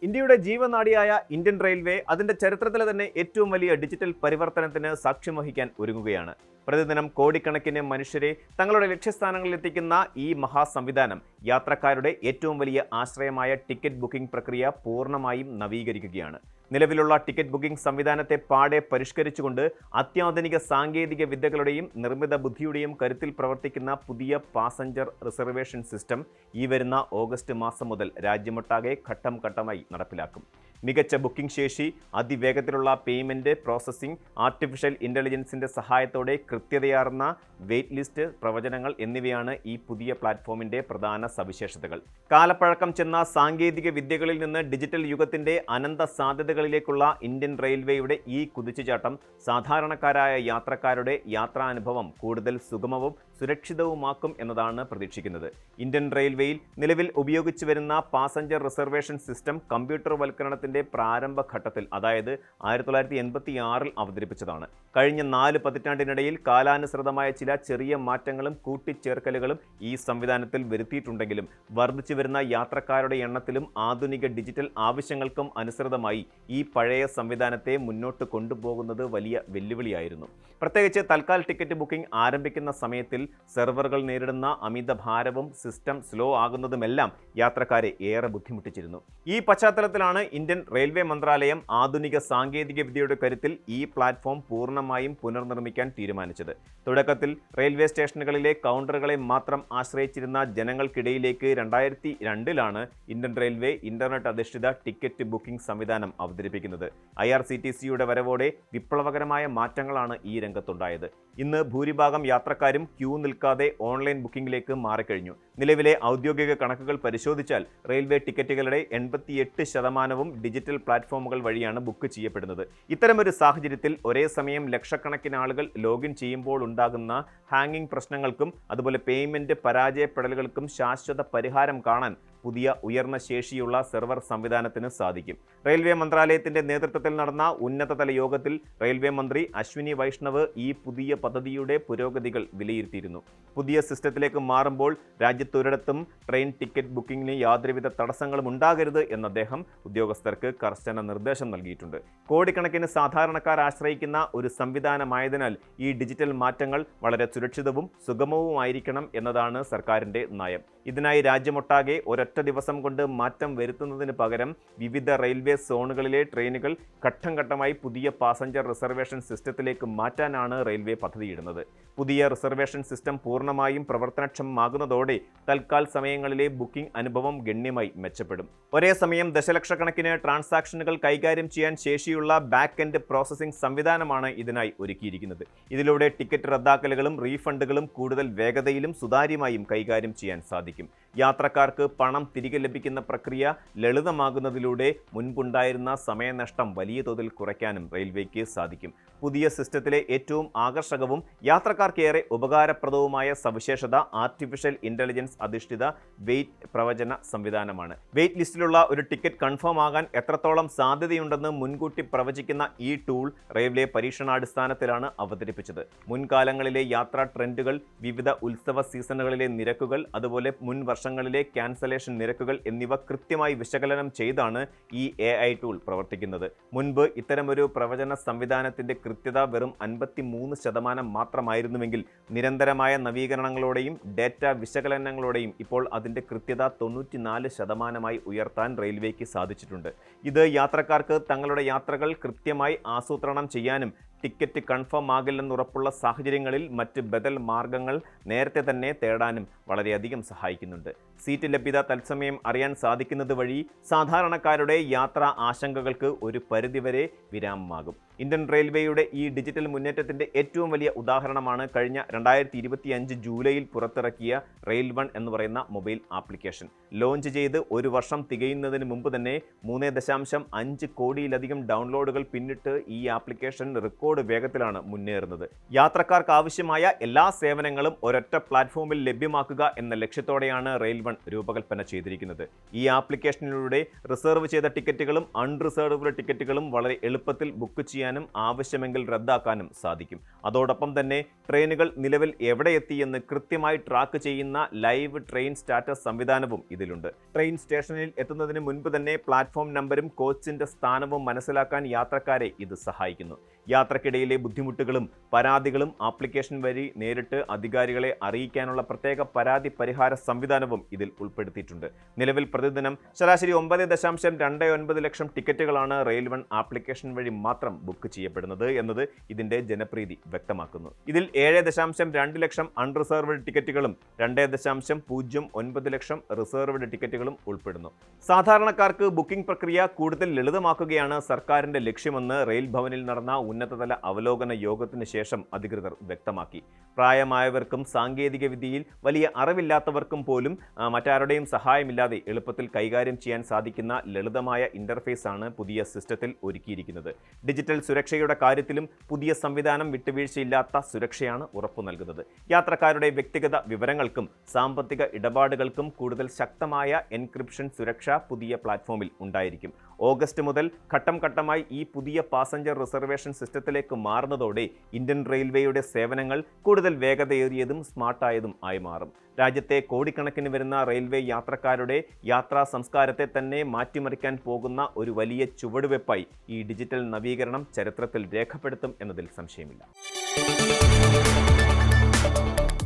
ഇന്ത്യയുടെ ജീവനാഡിയായ Indian railway അതിന്റെ ചരിത്രത്തിലെ തന്നെ ഏറ്റവും വലിയ ഡിജിറ്റൽ പരിവർത്തനത്തിന് സാക്ഷ്യം വഹിക്കാൻ ഒരുങ്ങുകയാണ്. പ്രതിദിനം കോടിക്കണക്കിന് മനുഷ്യരെ തങ്ങളുടെ ലക്ഷ്യസ്ഥാനങ്ങളിൽ എത്തിക്കുന്ന ഈ മഹാസംവിധാനം യാത്രക്കാരുടെ ഏറ്റവും വലിയ ആശ്രയമായ ടിക്കറ്റ് ബുക്കിംഗ് പ്രക്രിയ പൂർണ്ണമായും നവീകരിക്കുകയാണ്. നിലവിലുള്ള ടിക്കറ്റ് ബുക്കിംഗ് സംവിധാനത്തെ പാടെ പരിഷ്കരിച്ചുകൊണ്ട് അത്യാധുനിക സാങ്കേതിക വിദ്യകളുടെയും നിർമ്മിത ബുദ്ധിയുടെയും കരുത്തിൽ പ്രവർത്തിക്കുന്ന പുതിയ പാസഞ്ചർ റിസർവേഷൻ സിസ്റ്റം ഈ വരുന്ന ഓഗസ്റ്റ് മാസം മുതൽ രാജ്യമൊട്ടാകെ ഘട്ടം ഘട്ടമായി നടപ്പിലാക്കും. മികച്ച ബുക്കിംഗ് ശേഷി, അതിവേഗത്തിലുള്ള പേയ്മെന്റ് പ്രോസസ്സിംഗ്, ആർട്ടിഫിഷ്യൽ ഇന്റലിജൻസിന്റെ സഹായത്തോടെ കൃത്യതയാർന്ന വെയിറ്റ് ലിസ്റ്റ് പ്രവചനങ്ങൾ എന്നിവയാണ് ഈ പുതിയ പ്ലാറ്റ്ഫോമിന്റെ പ്രധാന സവിശേഷതകൾ. കാലപ്പഴക്കം ചെന്ന സാങ്കേതിക വിദ്യകളിൽ നിന്ന് ഡിജിറ്റൽ യുഗത്തിന്റെ അനന്ത സാധ്യതകളിലേക്കുള്ള ഇന്ത്യൻ റെയിൽവേയുടെ ഈ കുതിച്ചുചാട്ടം സാധാരണക്കാരായ യാത്രക്കാരുടെ യാത്രാനുഭവം കൂടുതൽ സുഗമവും സുരക്ഷിതവുമാക്കും എന്നതാണ് പ്രതീക്ഷിക്കുന്നത്. ഇന്ത്യൻ റെയിൽവേയിൽ നിലവിൽ ഉപയോഗിച്ചു വരുന്ന പാസഞ്ചർ റിസർവേഷൻ സിസ്റ്റം കമ്പ്യൂട്ടർവൽക്കരണത്തിന്റെ പ്രാരംഭഘട്ടത്തിൽ, അതായത് 1986 അവതരിപ്പിച്ചതാണ്. കഴിഞ്ഞ 4 പതിറ്റാണ്ടിനിടയിൽ കാലാനുസൃതമായ ചില ചെറിയ മാറ്റങ്ങളും കൂട്ടിച്ചേർക്കലുകളും ഈ സംവിധാനത്തിൽ വരുത്തിയിട്ടുണ്ടെങ്കിലും വർദ്ധിച്ചു വരുന്ന യാത്രക്കാരുടെ എണ്ണത്തിലും ആധുനിക ഡിജിറ്റൽ ആവശ്യങ്ങൾക്കും അനുസൃതമായി ഈ പഴയ സംവിധാനത്തെ മുന്നോട്ട് കൊണ്ടുപോകുന്നത് വലിയ വെല്ലുവിളിയായിരുന്നു. പ്രത്യേകിച്ച് തൽക്കാൽ ടിക്കറ്റ് ബുക്കിംഗ് ആരംഭിക്കുന്ന സമയത്തിൽ സെർവറുകൾ നേരിടുന്ന അമിത ഭാരവും സിസ്റ്റം സ്ലോ ആകുന്നതുമെല്ലാം യാത്രക്കാരെ ഏറെ ബുദ്ധിമുട്ടിച്ചിരുന്നു. ഈ പശ്ചാത്തലത്തിലാണ് ഇന്ത്യൻ റെയിൽവേ മന്ത്രാലയം ആധുനിക സാങ്കേതിക വിദ്യയുടെ കരുത്തിൽ ഈ പ്ലാറ്റ്ഫോം പൂർണ്ണമായും പുനർനിർമ്മിക്കാൻ തീരുമാനിച്ചത്. തുടക്കത്തിൽ റെയിൽവേ സ്റ്റേഷനുകളിലെ കൗണ്ടറുകളെ മാത്രം ആശ്രയിച്ചിരുന്ന ജനങ്ങൾക്കിടയിലേക്ക് 2002 ഇന്ത്യൻ റെയിൽവേ ഇന്റർനെറ്റ് അധിഷ്ഠിത ടിക്കറ്റ് ബുക്കിംഗ് സംവിധാനം അവതരിപ്പിക്കുന്നത്. IRCTCയുടെ വരവോടെ വിപ്ലവകരമായ മാറ്റങ്ങളാണ് ഈ രംഗത്തുണ്ടായത്. ഇന്ന് ഭൂരിഭാഗം യാത്രക്കാരും ക്യൂ നിൽക്കാതെ ഓൺലൈൻ ബുക്കിംഗിലേക്ക് മാറിക്കഴിഞ്ഞു. നിലവിലെ ഔദ്യോഗിക കണക്കുകൾ പരിശോധിച്ചാൽ റെയിൽവേ ടിക്കറ്റുകളുടെ 88% ഡിജിറ്റൽ പ്ലാറ്റ്ഫോമുകൾ വഴിയാണ് ബുക്ക് ചെയ്യപ്പെടുന്നത്. ഇത്തരമൊരു സാഹചര്യത്തിൽ ഒരേ സമയം ലക്ഷക്കണക്കിന് ആളുകൾ ലോഗിൻ ചെയ്യുമ്പോൾ ഉണ്ടാകുന്ന ഹാങ്ങിംഗ് പ്രശ്നങ്ങൾക്കും അതുപോലെ പേയ്മെന്റ് പരാജയപ്പെടലുകൾക്കും ശാശ്വത പരിഹാരം കാണാൻ പുതിയ ഉയർന്ന ശേഷിയുള്ള സെർവർ സംവിധാനത്തിന് സാധിക്കും. റെയിൽവേ മന്ത്രാലയത്തിന്റെ നേതൃത്വത്തിൽ നടന്ന ഉന്നതതല യോഗത്തിൽ റെയിൽവേ മന്ത്രി അശ്വിനി വൈഷ്ണവ് ഈ പുതിയ പദ്ധതിയുടെ പുരോഗതികൾ വിലയിരുത്തിയിരുന്നു. പുതിയ സിസ്റ്റത്തിലേക്ക് മാറുമ്പോൾ രാജ്യത്തൊരിടത്തും ട്രെയിൻ ടിക്കറ്റ് ബുക്കിംഗിന് യാതൊരുവിധ തടസ്സങ്ങളും ഉണ്ടാകരുത് എന്ന് അദ്ദേഹം ഉദ്യോഗസ്ഥർക്ക് കർശന നിർദ്ദേശം നൽകിയിട്ടുണ്ട്. കോടിക്കണക്കിന് സാധാരണക്കാർ ആശ്രയിക്കുന്ന ഒരു സംവിധാനമായതിനാൽ ഈ ഡിജിറ്റൽ മാറ്റങ്ങൾ വളരെ സുരക്ഷിതവും സുഗമവുമായിരിക്കണം എന്നതാണ് സർക്കാരിന്റെ നയം. ഇതിനായി രാജ്യമൊട്ടാകെ ഒരൊറ്റ ദിവസം കൊണ്ട് മാറ്റം വരുത്തുന്നതിന് പകരം വിവിധ റെയിൽവേ സോണുകളിലെ ട്രെയിനുകൾ ഘട്ടം ഘട്ടമായി പുതിയ പാസഞ്ചർ റിസർവേഷൻ സിസ്റ്റത്തിലേക്ക് മാറ്റാനാണ് റെയിൽവേ പദ്ധതിയിടുന്നത്. പുതിയ റിസർവേഷൻ സിസ്റ്റം പൂർണ്ണമായും പ്രവർത്തനക്ഷമമാകുന്നതോടെ തൽക്കാൽ സമയങ്ങളിലെ ബുക്കിംഗ് അനുഭവം ഗണ്യമായി മെച്ചപ്പെടും. ഒരേ സമയം ദശലക്ഷക്കണക്കിന് ട്രാൻസാക്ഷനുകൾ കൈകാര്യം ചെയ്യാൻ ശേഷിയുള്ള ബാക്ക് എൻഡ് പ്രോസസ്സിംഗ് സംവിധാനമാണ് ഇതിനായി ഒരുക്കിയിരിക്കുന്നത്. ഇതിലൂടെ ടിക്കറ്റ് റദ്ദാക്കലുകളും റീഫണ്ടുകളും കൂടുതൽ വേഗതയിലും സുതാര്യമായും കൈകാര്യം ചെയ്യാൻ സാധിക്കും. യാത്രക്കാർക്ക് പണം തിരികെ ലഭിക്കുന്ന പ്രക്രിയ ലളിതമാകുന്നതിലൂടെ മുൻപുണ്ടായിരുന്ന സമയനഷ്ടം വലിയ തോതിൽ കുറയ്ക്കാനും റെയിൽവേക്ക് സാധിക്കും. പുതിയ സിസ്റ്റത്തിലെ ഏറ്റവും ആകർഷകവും യാത്രക്കാർക്കേറെ ഉപകാരപ്രദവുമായ സവിശേഷത ആർട്ടിഫിഷ്യൽ ഇന്റലിജൻസ് അധിഷ്ഠിത വെയിറ്റ് പ്രവചന സംവിധാനമാണ്. വെയിറ്റ് ലിസ്റ്റിലുള്ള ഒരു ടിക്കറ്റ് കൺഫേം ആകാൻ എത്രത്തോളം സാധ്യതയുണ്ടെന്ന് മുൻകൂട്ടി പ്രവചിക്കുന്ന ഈ ടൂൾ റെയിൽവേ പരീക്ഷണാടിസ്ഥാനത്തിലാണ് അവതരിപ്പിച്ചത്. മുൻകാലങ്ങളിലെ യാത്രാ ട്രെൻഡുകൾ, വിവിധ ഉത്സവ സീസണുകളിലെ നിരക്കുകൾ, അതുപോലെ മുൻ വർഷങ്ങളിലെ ക്യാൻസലേഷൻ നിരക്കുകൾ എന്നിവ കൃത്യമായി വിശകലനം ചെയ്താണ് ഈ AI ടൂൾ പ്രവർത്തിക്കുന്നത്. മുൻപ് ഇത്തരമൊരു പ്രവചന സംവിധാനത്തിന്റെ കൃത്യത വെറും 53% മാത്രമായിരുന്നുവെങ്കിൽ നിരന്തരമായ നവീകരണങ്ങളോടെയും ഡേറ്റ വിശകലനങ്ങളോടെയും ഇപ്പോൾ അതിന്റെ കൃത്യത 94% ഉയർത്താൻ റെയിൽവേക്ക് സാധിച്ചിട്ടുണ്ട്. ഇത് യാത്രക്കാർക്ക് തങ്ങളുടെ യാത്രകൾ കൃത്യമായി ആസൂത്രണം ചെയ്യാനും ടിക്കറ്റ് കൺഫേം ആകില്ലെന്നുറപ്പുള്ള സാഹചര്യങ്ങളിൽ മറ്റ് ബദൽ മാർഗങ്ങൾ നേരത്തെ തന്നെ തേടാനും വളരെയധികം സഹായിക്കുന്നുണ്ട്. സീറ്റ് ലഭ്യത തത്സമയം അറിയാൻ സാധിക്കുന്നത് വഴി സാധാരണക്കാരുടെ യാത്രാ ആശങ്കകൾക്ക് ഒരു പരിധിവരെ വിരാമമാകും. ഇന്ത്യൻ റെയിൽവേയുടെ ഈ ഡിജിറ്റൽ മുന്നേറ്റത്തിന്റെ ഏറ്റവും വലിയ ഉദാഹരണമാണ് കഴിഞ്ഞ 2025 ജൂലൈയിൽ പുറത്തിറക്കിയ റെയിൽ വൺ എന്ന് പറയുന്ന മൊബൈൽ ആപ്ലിക്കേഷൻ. ലോഞ്ച് ചെയ്ത് ഒരു വർഷം തികയുന്നതിന് മുമ്പ് തന്നെ 3.5 കോടിയിലധികം ഡൗൺലോഡുകൾ പിന്നിട്ട് ഈ ആപ്ലിക്കേഷൻ റെക്കോർഡ് വേഗത്തിലാണ് മുന്നേറുന്നത്. യാത്രക്കാർക്ക് ആവശ്യമായ എല്ലാ സേവനങ്ങളും ഒരൊറ്റ പ്ലാറ്റ്ഫോമിൽ ലഭ്യമാക്കുക എന്ന ലക്ഷ്യത്തോടെയാണ് റെയിൽ റെയിൽ1 രൂപകൽപ്പന ചെയ്തിരിക്കുന്നത്. ഈ ആപ്ലിക്കേഷനിലൂടെ റിസർവ് ചെയ്ത ടിക്കറ്റുകളും അൺറിസർവ്ഡ് ടിക്കറ്റുകളും വളരെ എളുപ്പത്തിൽ ബുക്ക് ചെയ്യാനും ആവശ്യമെങ്കിൽ റദ്ദാക്കാനും സാധിക്കും. അതോടൊപ്പം തന്നെ ട്രെയിനുകൾ നിലവിൽ എവിടെ എത്തിയെന്ന് കൃത്യമായി ട്രാക്ക് ചെയ്യുന്ന ലൈവ് ട്രെയിൻ സ്റ്റാറ്റസ് സംവിധാനവും ഇതിലുണ്ട്. ട്രെയിൻ സ്റ്റേഷനിൽ എത്തുന്നതിന് മുൻപ് തന്നെ പ്ലാറ്റ്ഫോം നമ്പരും കോച്ചിന്റെ സ്ഥാനവും മനസ്സിലാക്കാൻ യാത്രക്കാരെ ഇത് സഹായിക്കുന്നു. യാത്രക്കിടയിലെ ബുദ്ധിമുട്ടുകളും പരാതികളും ആപ്ലിക്കേഷൻ വഴി നേരിട്ട് അധികാരികളെ അറിയിക്കാനുള്ള പ്രത്യേക പരാതി പരിഹാര സംവിധാനവും ഇതിൽ ഉൾപ്പെടുത്തിയിട്ടുണ്ട്. നിലവിൽ പ്രതിദിനം ശരാശരി 9.29 ലക്ഷം ടിക്കറ്റുകളാണ് റെയിൽ1 ആപ്ലിക്കേഷൻ വഴി മാത്രം ബുക്ക് ചെയ്യപ്പെടുന്നത് എന്നത് ഇതിന്റെ ജനപ്രീതി വ്യക്തമാക്കുന്നു. ഇതിൽ 7.2 ലക്ഷം അൺറിസർവ്ഡ് ടിക്കറ്റുകളും 2.09 ലക്ഷം റിസർവ്ഡ് ടിക്കറ്റുകളും ഉൾപ്പെടുന്നു. സാധാരണക്കാർക്ക് ബുക്കിംഗ് പ്രക്രിയ കൂടുതൽ ലളിതമാക്കുകയാണ് സർക്കാരിന്റെ ലക്ഷ്യമെന്ന് റെയിൽ ഭവനിൽ നടന്ന ഉന്നതതല അവലോകന യോഗത്തിന് ശേഷം അധികൃതർ വ്യക്തമാക്കി. പ്രായമായവർക്കും സാങ്കേതിക വിദ്യയിൽ വലിയ അറിവില്ലാത്തവർക്കും പോലും മറ്റാരുടെയും സഹായമില്ലാതെ എളുപ്പത്തിൽ കൈകാര്യം ചെയ്യാൻ സാധിക്കുന്ന ലളിതമായ ഇന്റർഫേസ് ആണ് പുതിയ സിസ്റ്റത്തിൽ ഒരുക്കിയിരിക്കുന്നത്. ഡിജിറ്റൽ സുരക്ഷയുടെ കാര്യത്തിലും പുതിയ സംവിധാനം വിട്ടുവീഴ്ചയില്ലാത്ത സുരക്ഷയാണ് ഉറപ്പു നൽകുന്നത്. യാത്രക്കാരുടെ വ്യക്തിഗത വിവരങ്ങൾക്കും സാമ്പത്തിക ഇടപാടുകൾക്കും കൂടുതൽ ശക്തമായ എൻക്രിപ്ഷൻ സുരക്ഷ പുതിയ പ്ലാറ്റ്ഫോമിൽ ഉണ്ടായിരിക്കും. ഓഗസ്റ്റ് മുതൽ ഘട്ടം ഘട്ടമായി ഈ പുതിയ പാസഞ്ചർ റിസർവേഷൻ സിസ്റ്റത്തിലേക്ക് മാറുന്നതോടെ ഇന്ത്യൻ റെയിൽവേയുടെ സേവനങ്ങൾ കൂടുതൽ വേഗതയേറിയതും സ്മാർട്ടായതും ആയി മാറും. രാജ്യത്തെ കോടിക്കണക്കിന് വരുന്ന റെയിൽവേ യാത്രക്കാരുടെ യാത്രാ സംസ്കാരത്തെ തന്നെ മാറ്റിമറിക്കാൻ പോകുന്ന ഒരു വലിയ ചുവടുവെപ്പായി ഈ ഡിജിറ്റൽ നവീകരണം ചരിത്രത്തിൽ രേഖപ്പെടുത്തും എന്നതിൽ സംശയമില്ല.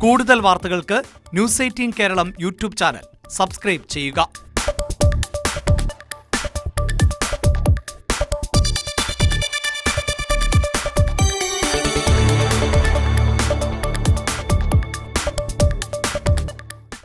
കൂടുതൽ വാർത്തകൾക്ക് News 18 Keralam YouTube channel subscribe ചെയ്യുക.